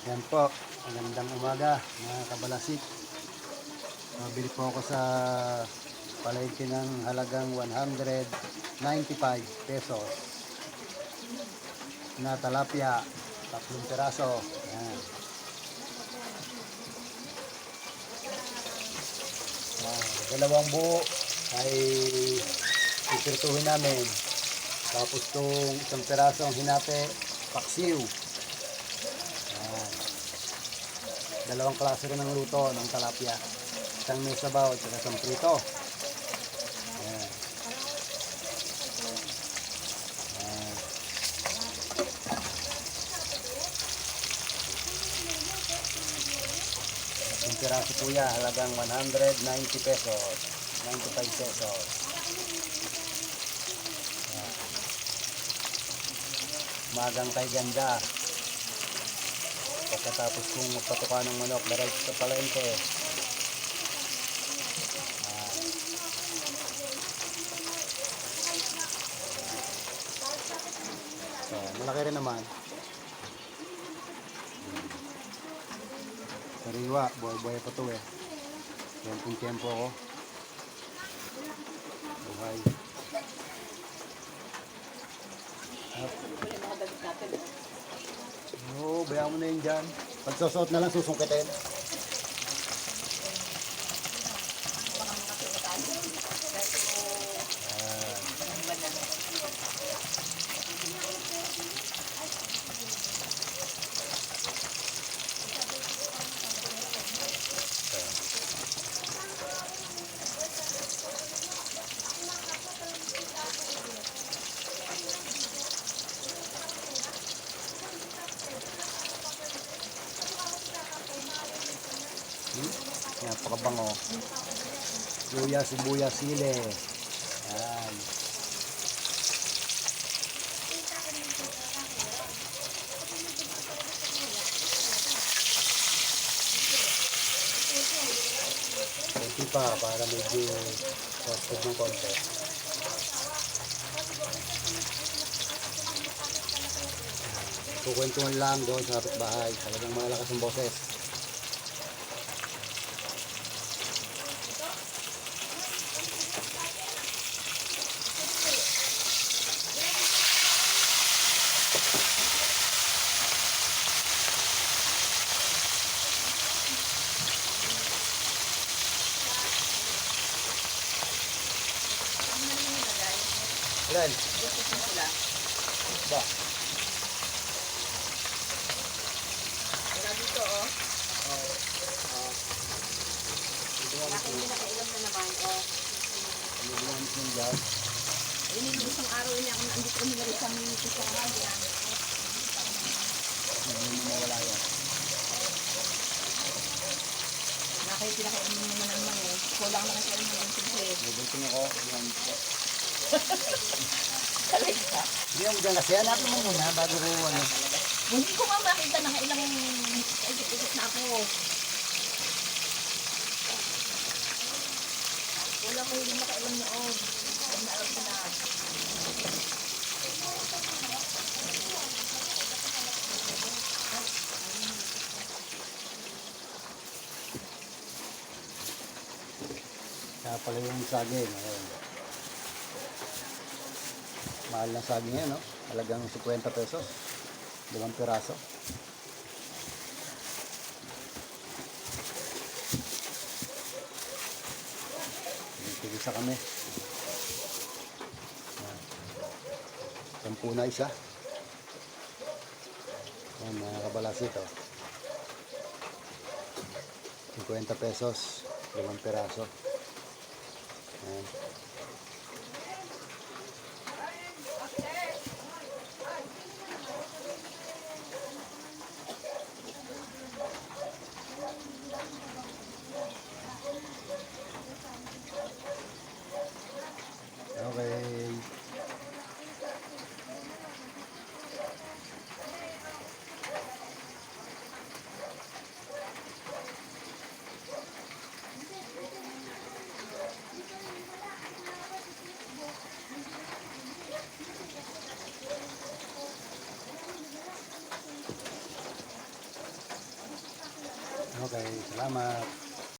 Yan po, magandang umaga mga kabalasik. Mabili po ako sa palengke ng halagang 195 pesos na talapia, 3 piraso. Yan. Dalawang buo ay pipirtuhin namin. Tapos itong 1 pirasong hinate, paksiw. Yan. Dalawang klase rin ng luto ng talapia. Isang may sabaw at isang prito. Ayan. Ayan. Yung piraso po yan, halagang 190 pesos. 95 pesos. Ayan. Magang kay ganda. Pagkatapos kong magpatuka ng manok, diretso sa palengke. So, malaki rin naman. Sariwa, buhay-buhay pa ito eh. Tiyempo ko. Buhay. Oo, bayaan mo na yun dyan. Pag susuot na lang, susungkitin. Napakabango. Luya, sibuyas, sili. Ayan. Konti pa para medyo roasted ng konti. Kukwentuhan lang doon sa kapitbahay. Talagang malakas ang boses. Ilan? Ba? Wala dito, oh. Bakit hindi nakailam na naman, oh. Ano yung gas? Yung isang araw niya ako nandito kami na isang minuto sa kanya. Hindi mo mawala yan. Nakaya pinakailan mo naman naman, eh. Kulang na kasi alam mo yung simple. Nagutin ako. Yan po. Talaga. Hindi ako dyan kasi. Hanapin mo muna bago ko ano. Hindi ko nga makita nakailang ikot-ikot na ako. Wala ko hindi nakailang noon. Ay naalam ko na. Kaya pala yung saging. Ayun. Mahal na saging yan, no? Talagang 50 pesos. 2 piraso. Tigisa kami. 10 na isa. Ayan, mga kabalasik, oh. 50 pesos. 2 piraso. Ayan. Okay. Okay, salamat.